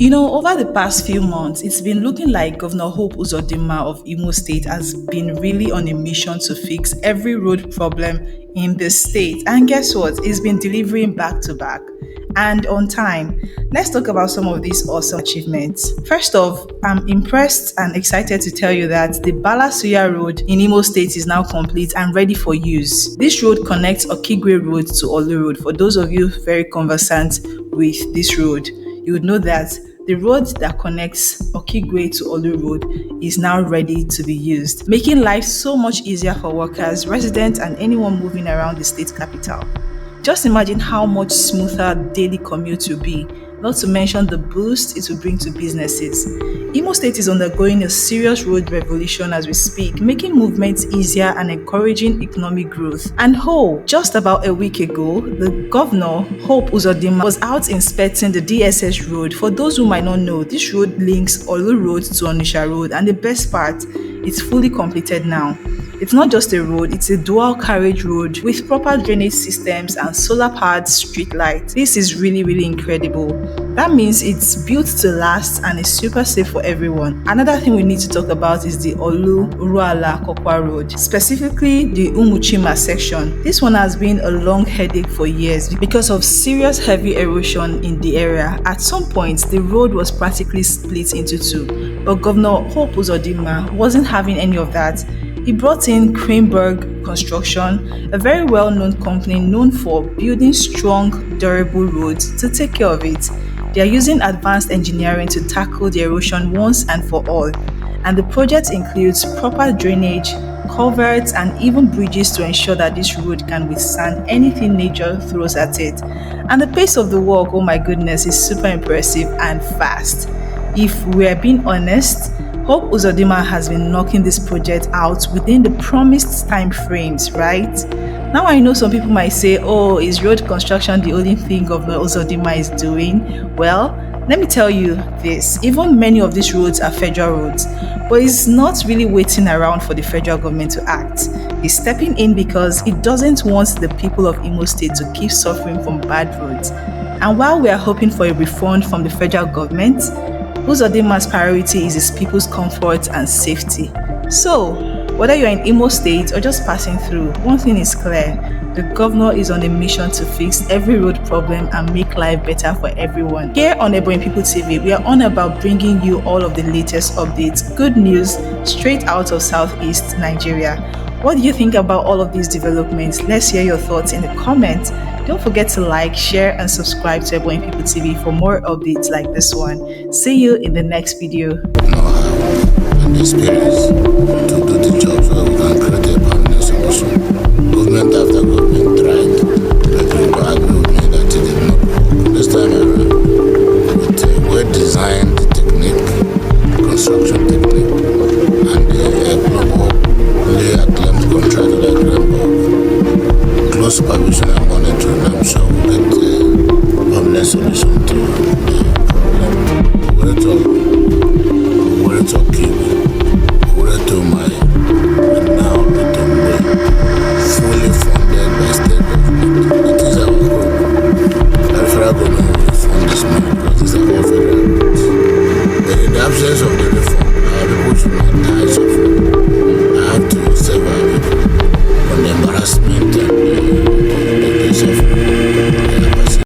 Over the past few months, it's been looking like Governor Hope Uzodimma of Imo State has been really on a mission to fix every road problem in the state. And guess what? He's been delivering back to back and on time. Let's talk about some of these awesome achievements. First off, I'm impressed and excited to tell you that the Balasuya Road in Imo State is now complete and ready for use. This road connects Okigwe Road to Olu Road. For those of you very conversant with this road, you would know that the road that connects Okigwe to Olu Road is now ready to be used, making life so much easier for workers, residents, and anyone moving around the state capital. Just imagine how much smoother daily commute will be, not to mention the boost it will bring to businesses. Imo State is undergoing a serious road revolution as we speak, making movements easier and encouraging economic growth. And just about a week ago, the governor, Hope Uzodimma, was out inspecting the DSS Road. For those who might not know, this road links Olu Road to Onitsha Road, and the best part, it's fully completed now. It's not just a road, it's a dual carriage road with proper drainage systems and solar-powered street lights. This is really, really incredible. That means it's built to last and is super safe for everyone. Another thing we need to talk about is the Olu-Uruala-Kokwa Road, specifically the Umuchima section. This one has been a long headache for years because of serious heavy erosion in the area. At some point, the road was practically split into two, but Governor Hope Uzodimma wasn't having any of that. He brought in Cranberg Construction, a very well-known company known for building strong, durable roads, to take care of it. They are using advanced engineering to tackle the erosion once and for all. And the project includes proper drainage, culverts, and even bridges to ensure that this road can withstand anything nature throws at it. And the pace of the work, oh my goodness, is super impressive and fast. If we're being honest, Hope Uzodimma has been knocking this project out within the promised time frames, right? Now I know some people might say, oh, is road construction the only thing Governor Uzodimma is doing? Well, let me tell you this, even many of these roads are federal roads, but he's not really waiting around for the federal government to act. He's stepping in because he doesn't want the people of Imo State to keep suffering from bad roads. And while we are hoping for a refund from the federal government, Uzodimma's priority is his people's comfort and safety. So, whether you're in Imo State or just passing through, one thing is clear: the governor is on a mission to fix every road problem and make life better for everyone. Here on Ebonyi People TV, we are on about bringing you all of the latest updates, good news straight out of Southeast Nigeria. What do you think about all of these developments? Let's hear your thoughts in the comments. Don't forget to like, share, and subscribe to Ebonyi People TV for more updates like this one. See you in the next video. Know-how and experience to do the job so that we can create a permanent solution. Government after government tried, but people agree with me that it did not work. This time around, with a well-designed technique, construction technique, and a global layer claimed contract like Cranberg, close supervision and monitoring, I'm sure we'll get a permanent solution to the